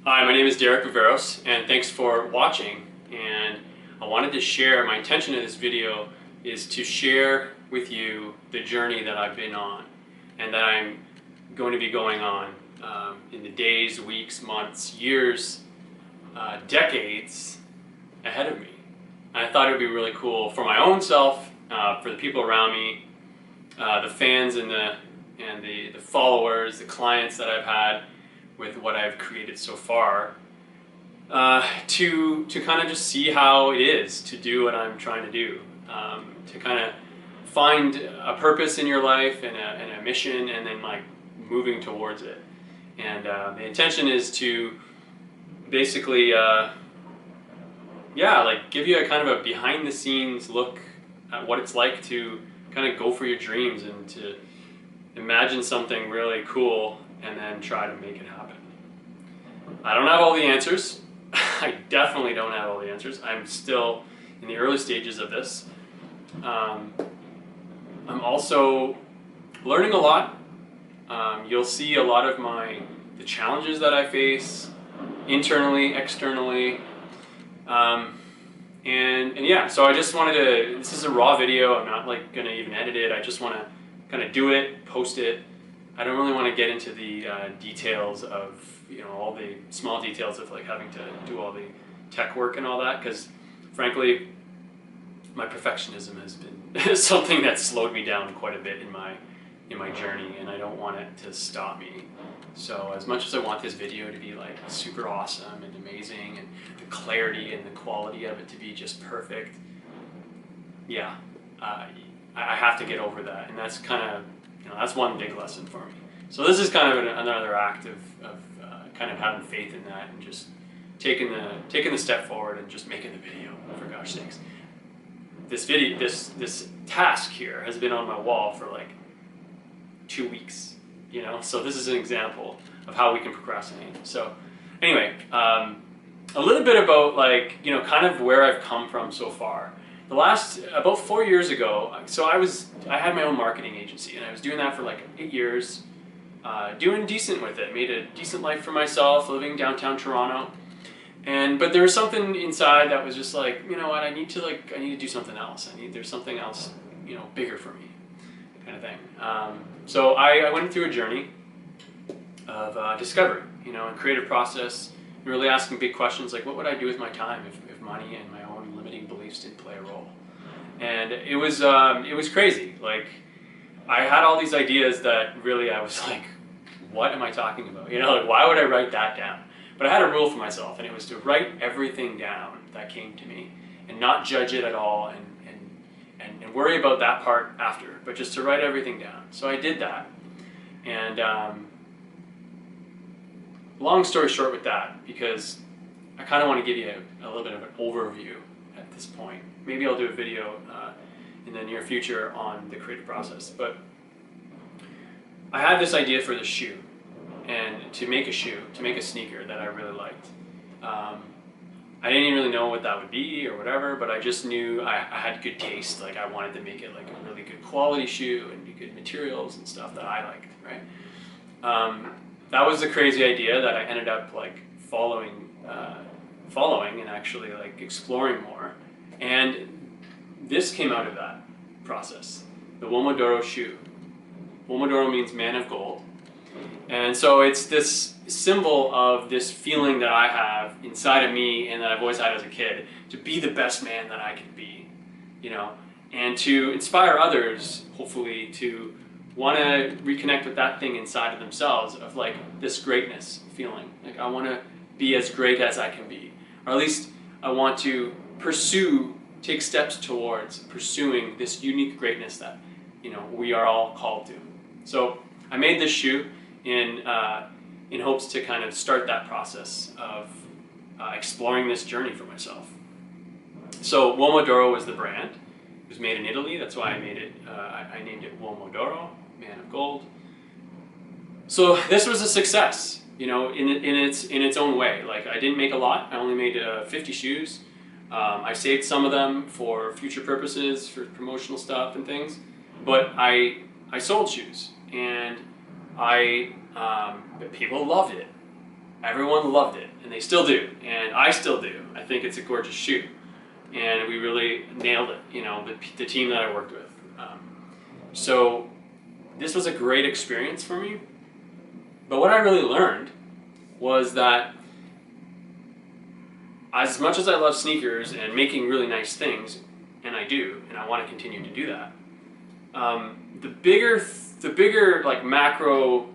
Hi, my name is Derek Viveros, and thanks for watching. And I wanted to share, my intention of this video is to share with you the journey that I've been on and that I'm going to be going on in the days, weeks, months, years, decades ahead of me. And I thought it would be really cool for my own self, for the people around me, the fans and the followers, the clients that I've had with what I've created so far, to kind of just see how it is to do what I'm trying to do, to kind of find a purpose in your life and a mission, and then like moving towards it. And the intention is to basically, like give you a kind of a behind the scenes look at what it's like to kind of go for your dreams and to imagine something really cool and then try to make it happen. I don't have all the answers. I definitely don't have all the answers. I'm still in the early stages of this. I'm also learning a lot. You'll see a lot of the challenges that I face internally, externally. And yeah, so I just wanted to, this is a raw video. I'm not like gonna even edit it. I just want to kind of do it, post it. I don't really want to get into the details of, all the small details of like having to do all the tech work and all that, because frankly, my perfectionism has been something that's slowed me down quite a bit in my journey, and I don't want it to stop me. So as much as I want this video to be like super awesome and amazing, and the clarity and the quality of it to be just perfect, yeah, I have to get over that, and that's kind of, that's one big lesson for me. So this is kind of another act of kind of having faith in that, and just taking the step forward and just making the video, for gosh sakes. This task here has been on my wall for like 2 weeks, so this is an example of how we can procrastinate. So anyway, a little bit about like, kind of where I've come from so far. The last, about 4 years ago, so I had my own marketing agency, and I was doing that for like 8 years, doing decent with it, made a decent life for myself, living downtown Toronto. But there was something inside that was just like, you know what, I need to do something else. There's something else, bigger for me, kind of thing. So I went through a journey of discovery, and creative process, and really asking big questions like, what would I do with my time if money and my own limiting beliefs didn't play a role? And it was crazy. Like, I had all these ideas that really I was like, what am I talking about? Like, why would I write that down? But I had a rule for myself, and it was to write everything down that came to me and not judge it at all and worry about that part after, but just to write everything down. So I did that. And long story short with that, because I kind of want to give you a little bit of an overview at this point. Maybe I'll do a video in the near future on the creative process. But I had this idea for the shoe, and to make a sneaker that I really liked. I didn't even really know what that would be or whatever, but I just knew I had good taste. Like, I wanted to make it like a really good quality shoe and good materials and stuff that I liked, right? That was a crazy idea that I ended up like following and actually like exploring more. And this came out of that process, the Womodoro shoe. Womodoro means man of gold. And so it's this symbol of this feeling that I have inside of me and that I've always had as a kid, to be the best man that I can be, and to inspire others, hopefully, to want to reconnect with that thing inside of themselves of like this greatness feeling. Like, I want to be as great as I can be, or at least I want to take steps towards pursuing this unique greatness that, we are all called to. So I made this shoe in hopes to kind of start that process of exploring this journey for myself. So Womodoro was the brand. It was made in Italy. That's why I made it. I named it Womodoro, Man of Gold. So this was a success, in its own way. Like, I didn't make a lot. I only made 50 shoes. I saved some of them for future purposes, for promotional stuff and things. But I sold shoes, and people loved it. everyone loved it, and they still do, and I still do. I think it's a gorgeous shoe, and we really nailed it, you know, the team that I worked with. So this was a great experience for me, but what I really learned was that as much as I love sneakers and making really nice things, and I do, and I want to continue to do that, the bigger like macro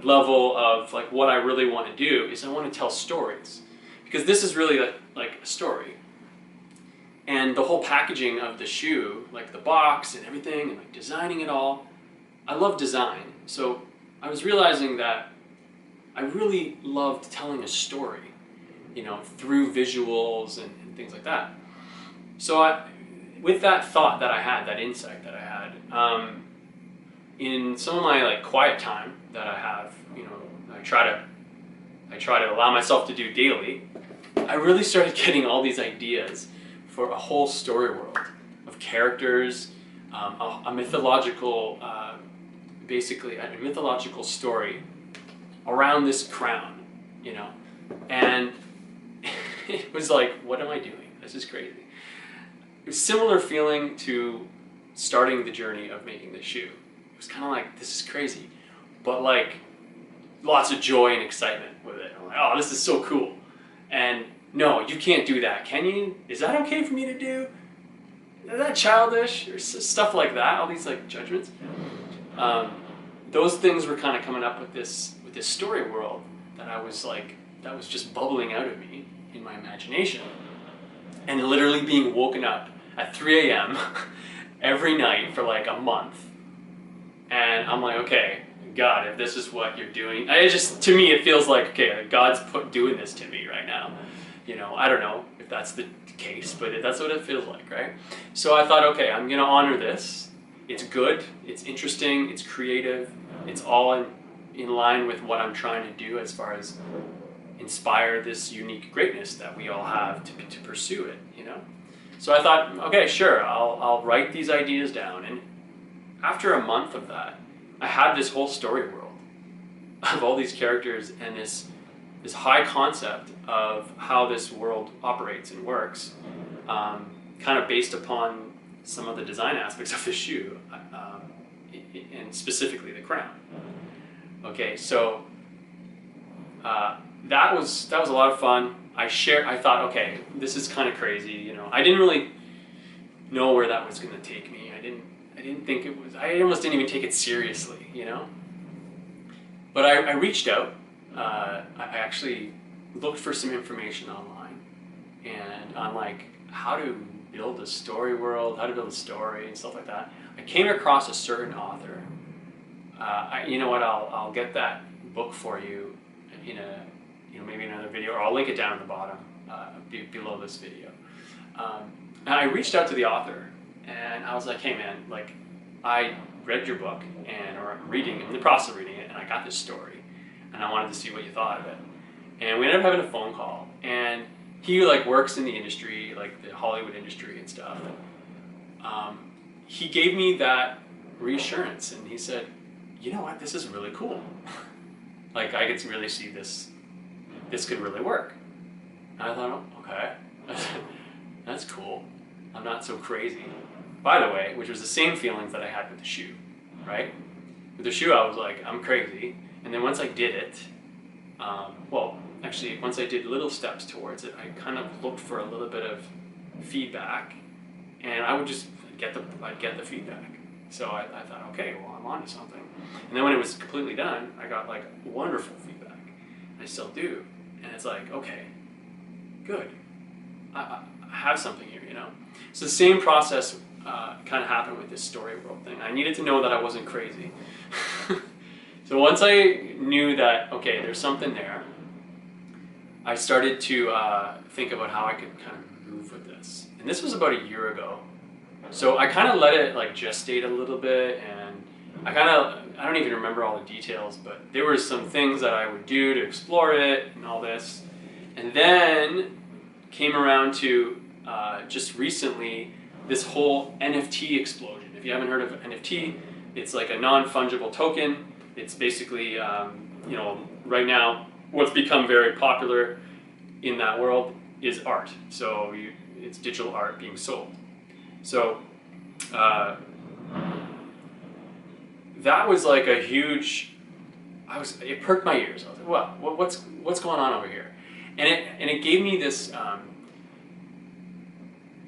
level of like what I really want to do is I want to tell stories, because this is really like a story. And the whole packaging of the shoe, like the box and everything, and like designing it all, I love design. So I was realizing that I really loved telling a story, you know, through visuals and things like that. So with that thought that I had, that insight that I had, in some of my like quiet time that I have, you know, I try to allow myself to do daily, I really started getting all these ideas for a whole story world of characters, a mythological, basically a mythological story around this crown, you know, and it was like, what am I doing? This is crazy. It was a similar feeling to starting the journey of making this shoe. It was kind of like, this is crazy, but like lots of joy and excitement with it. I'm like, oh, this is so cool. And no, you can't do that, can you? Is that okay for me to do? Is that childish? Or stuff like that, all these like judgments. Those things were kind of coming up with this story world that I was like, that was just bubbling out of me in my imagination. And literally being woken up at 3 a.m. every night for like a month. And I'm like, okay, God, if this is what you're doing, to me it feels like, okay, God's doing this to me right now. You know, I don't know if that's the case, but that's what it feels like, right? So I thought, okay, I'm gonna honor this. It's good, it's interesting, it's creative, it's all in line with what I'm trying to do as far as inspire this unique greatness that we all have to pursue it, you know? So I thought, okay, sure, I'll write these ideas down. And after a month of that, I had this whole story world of all these characters and this high concept of how this world operates and works, kind of based upon some of the design aspects of the shoe, and specifically the crown. Okay, so that was a lot of fun. I thought, okay, this is kind of crazy, you know. I didn't really know where that was going to take me. I didn't think it was. I almost didn't even take it seriously, you know. But I reached out. I actually looked for some information online, and on like how to build a story world, how to build a story and stuff like that. I came across a certain author. You know what? I'll get that book for you in maybe another video, or I'll link it down at the bottom below this video. And I reached out to the author, and I was like, hey man, like I read your book, or I'm in the process of reading it, and I got this story, and I wanted to see what you thought of it. And we ended up having a phone call, and he like works in the industry, like the Hollywood industry and stuff. He gave me that reassurance, and he said, you know what, this is really cool. Like I could really see this could really work. And I thought, oh, okay, that's cool. I'm not so crazy. By the way, which was the same feelings that I had with the shoe, right? With the shoe, I was like, I'm crazy. And then once I did it, once I did little steps towards it, I kind of looked for a little bit of feedback, and I would just I'd get the feedback. So I thought, okay, well, I'm onto something. And then when it was completely done, I got like wonderful feedback. I still do. And it's like, okay, good. I have something here, you know? So the same process kind of happened with this story world thing. I needed to know that I wasn't crazy. So once I knew that, okay, there's something there, I started to think about how I could kind of move with this. And this was about a year ago. So I kind of let it like gestate a little bit, and I don't even remember all the details, but there were some things that I would do to explore it and all this. And then came around to just recently this whole NFT explosion. If you haven't heard of NFT, it's like a non-fungible token. It's basically, right now, what's become very popular in that world is art. So it's digital art being sold. So that was like a huge. It perked my ears. I was like, "Wow, what's going on over here?" And it gave me this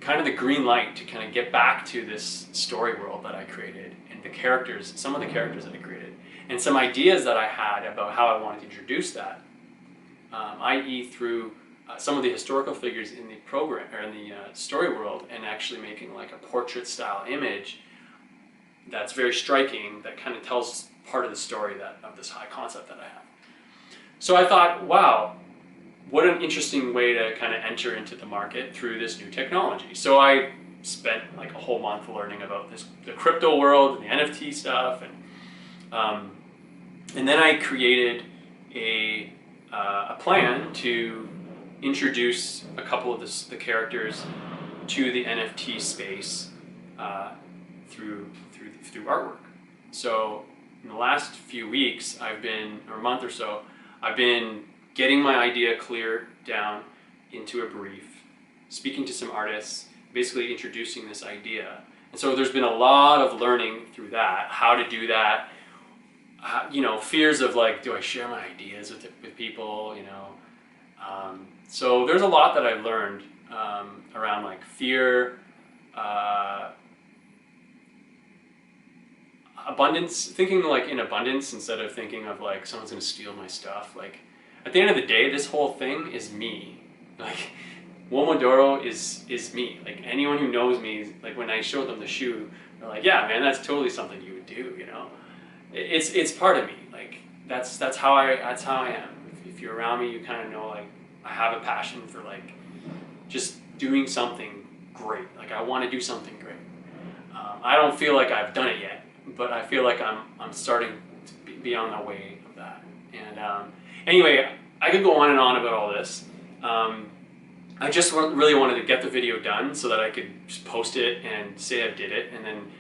kind of the green light to kind of get back to this story world that I created and the characters, some of the characters that I created, and some ideas that I had about how I wanted to introduce that, i.e. through some of the historical figures in the program or in the story world, and actually making like a portrait style image that's very striking, that kind of tells part of the story of this high concept that I have. So I thought, wow, what an interesting way to kind of enter into the market through this new technology. So I spent like a whole month learning about the crypto world and the NFT stuff, and then I created a plan to introduce a couple of the characters to the NFT space through artwork. So in the last few weeks, or month or so, I've been getting my idea clear down into a brief, speaking to some artists, basically introducing this idea. And so there's been a lot of learning through that, how to do that, fears of like, do I share my ideas with people, so there's a lot that I've learned around like fear, abundance, thinking like in abundance instead of thinking of like someone's gonna steal my stuff. Like at the end of the day, this whole thing is me. Like Womodoro is me. Like anyone who knows me, like when I show them the shoe, they're like, yeah, man, that's totally something you would do. It's part of me. Like that's how I am. If you're around me, you kind of know like I have a passion for like just doing something great. Like I want to do something great. I don't feel like I've done it yet, but I feel like I'm starting to be on the way of that. And anyway, I could go on and on about all this. I just really wanted to get the video done so that I could just post it and say I did it, and then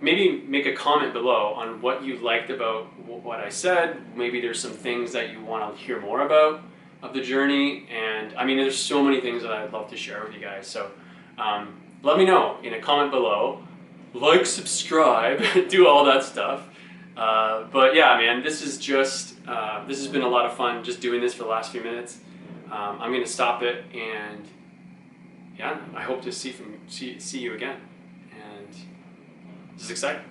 maybe make a comment below on what you liked about what I said. Maybe there's some things that you want to hear more about of the journey, and I mean there's so many things that I'd love to share with you guys, so let me know in a comment below. Like, subscribe, do all that stuff. But yeah, man, this is just this has been a lot of fun just doing this for the last few minutes. I'm gonna stop it, and yeah, I hope to see you again, and this is exciting.